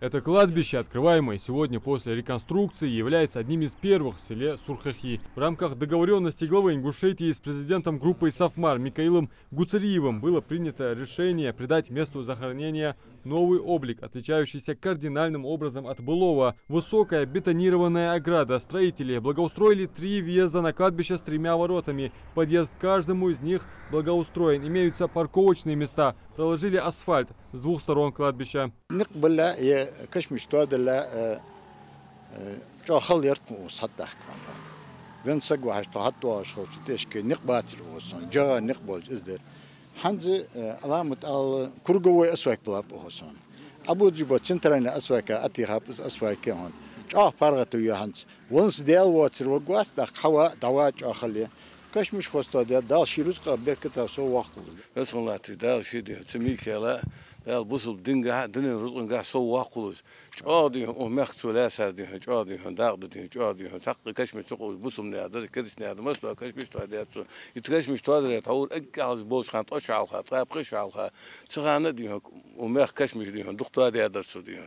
Это кладбище, открываемое сегодня после реконструкции, является одним из первых в селе Сурхахи. В рамках договоренности главы Ингушетии с президентом группы Сафмар Микаилом Гуцериевым было принято решение придать месту захоронения новый облик, отличающийся кардинальным образом от былого. Высокая бетонированная ограда. Строители благоустроили 3 въезда на кладбище с 3 воротами. Подъезд к каждому из них благоустроен. Имеются парковочные места. Проложили асфальт с 2 сторон кладбища. حنز علامة الكرجوي أسواق بلاب هوسون أبو جبا تنترين أسواق أتيها بس أسواق هون فارغة ويا هنز ونس ديال واتر وقواس دق حوا دواج أخليه كش مش خوستا دال شيروز قبل كتاب سو وقت بس والله تدال شيء ده تميك لا دال بوصل دنجا دنيا رزقن قاع سو واقولز عادي ومخت ولا سردي عادي داغد دي عادي تق كش مش تقول بوصل من هذا كدس هذا ما سوا كش مش تهدي يتكش مش تهدي تقول اجعل بوش خانت اش على خاطر ابقش على خاطر تغانا دي ومخ كش مش دي دكتور هذا درس دي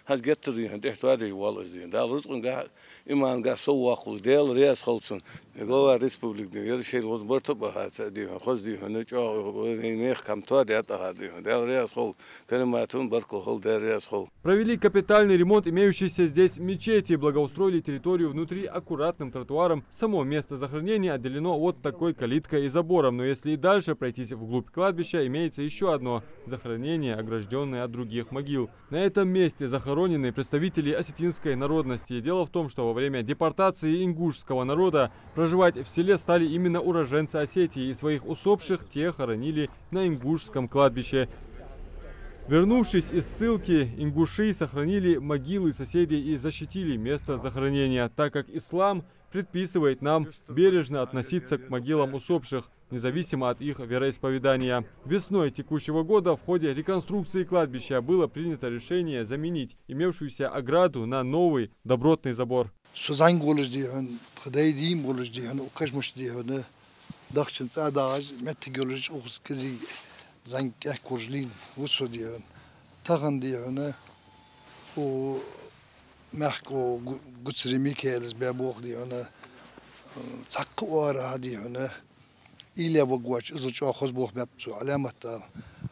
هاد جت دي تهدي والله دي دال رزقن قاع إيمان قاع سو واقول ديال رياس خلصن جوا ريسبوبليك دي غير شيء مرتبة هذا دي خذ دي هناك مخ كم تهدي هذا ديال رياس خل Провели капитальный ремонт имеющейся здесь мечети, благоустроили территорию внутри аккуратным тротуаром. Само место захоронения отделено вот такой калиткой и забором. Но если и дальше пройтись вглубь кладбища, имеется еще одно захоронение, огражденное от других могил. На этом месте захоронены представители осетинской народности. Дело в том, что во время депортации ингушского народа проживать в селе стали именно уроженцы Осетии, и своих усопших те хоронили на ингушском кладбище. Вернувшись из ссылки, ингуши сохранили могилы соседей и защитили место захоронения, так как ислам предписывает нам бережно относиться к могилам усопших, независимо от их вероисповедания. Весной текущего года в ходе реконструкции кладбища было принято решение заменить имевшуюся ограду на новый добротный забор. زنگ کورجلین وسودیان تاغندیانه و محکو گوتسریمی که از بیابوق دیانه تقواره هدیانه ایله وقوچ از چه آخذ بوق بیابسو علامت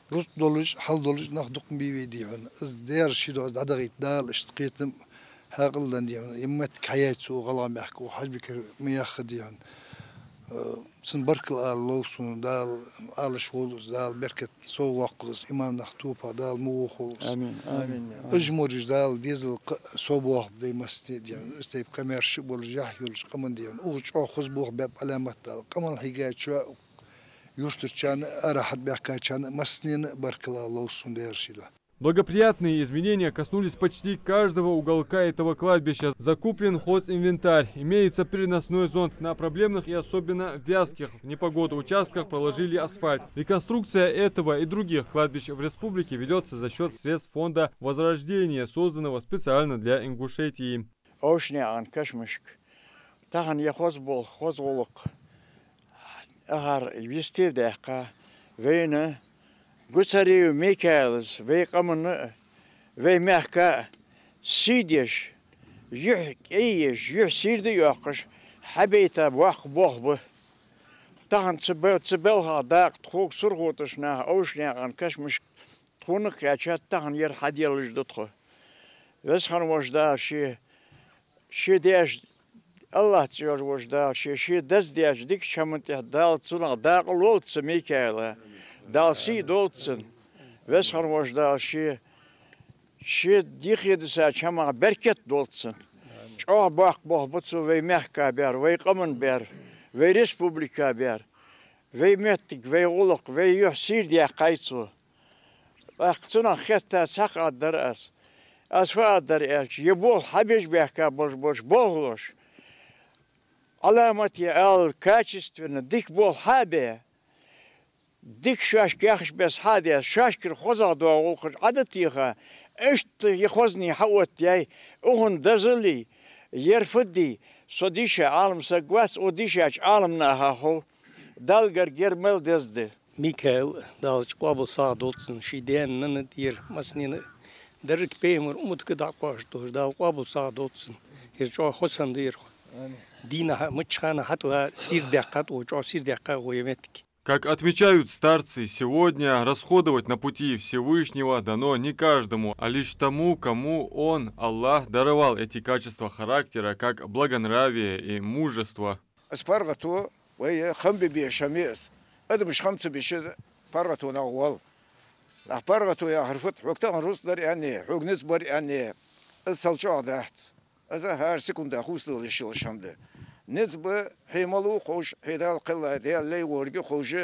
روز دولش حال دولش نخدق بیوی دیانه از دیر شیدو از دادقیت دال اشتقیتم هاقلدن دیانه یمت کایتسو غلا محکو حجبی که میاخد دیانه سنبرك اللوسون دال على شغلز دال بركة سو وقلز إمام نختوبة دال موخلز آمين آمين أجمرج دال ديزل سو بوح بدي مستيد يعني استيب كمرش والجاه يلش قمن ديان أوج أخذ بوح باب علامة دال قمن حكاية شو يشتر كان أراحت بحكاية كان مسنين برك اللوسون ديرشيلا. Благоприятные изменения коснулись почти каждого уголка этого кладбища. Закуплен хозинвентарь, имеется переносной зонд. На проблемных и особенно вязких в непогоду участках проложили асфальт. Реконструкция этого и других кладбищ в республике ведется за счет средств фонда Возрождения, созданного специально для Ингушетии. Гусарию Микаэлс, вей камон, вей мягка, сидишь, юх эйш, юх сирды юхаш, хабейта вах бохбы. Тахан цебелха дак тхук сургуташ на оушняган кашмиш тхунак ячат тахан ер хадиялыш дотхо. Весхан вожда ши деш Аллах тиор вожда ши дес деш дик чамантя дал цуна дак лолц Микаэла. Дал си долцен, весхар вож дал ши дихедеса чама беркет долцен. Чо бах бухбуцу вей мягка бер, вей камен бер, вей республика бер, вей меттик, вей улук, вей юх сирдия кайцу. Ахцуна хетта сака дарас, асфа дараш, ебол хабиш бяхка бош болош. Аламат ал качественно, дик бол хабе. ديك شاش كيخش بس هذا شاشكر خوزا دوا والخش عدتيها اشت يخوزني حوت ياي اهن دزلي يرفدي صديشة عالم سقواس وديشة عالمنا هاهو دالجر جرمل دزدي ميكائيل دالش قابل صادوتسن شيدان نندير مسنين درك بيمر أمد كده قاشتوش ده قابل صادوتسن يرجع حسن دير دينا متشخانة حتى سير دقات وجع سير دقات ويمتك. Как отмечают старцы, сегодня расходовать на пути Всевышнего дано не каждому, а лишь тому, кому Он, Аллах, даровал эти качества характера, как благонравие и мужество. أسبارغتو وهي خم بيشميس هذا مش خمسة بيشد بارغتو ناوال أحبارغتو يا حرفت وقتها روس در يعني حق نسبر يعني السلجة دهت هذا هر سكون خوست للشيل شمده نسبة حملو خوش هذا القلة هذا اللي ورقي خوش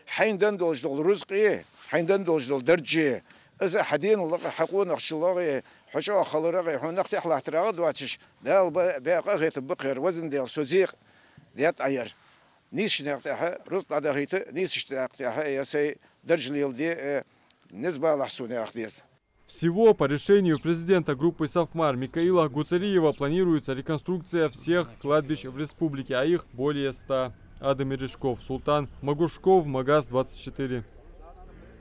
حين دندوج دول رزقي حين دندوج دول درجة إذا حدين الله حقون أخشلاغي حشا خلراغي هناك تحلى احتراق دواتش ده بقى غيت بقير وزن ده سوزيق ديت عير نيش نقطعها رز على غيت نيش نقطعها يا سي درج ليلدي نسبة لحسوني أخديس. Всего по решению президента группы Сафмар Микаила Гуцариева планируется реконструкция всех кладбищ в республике, а их более 100. Адам Иришков, Султан Магушков, Магаз 24.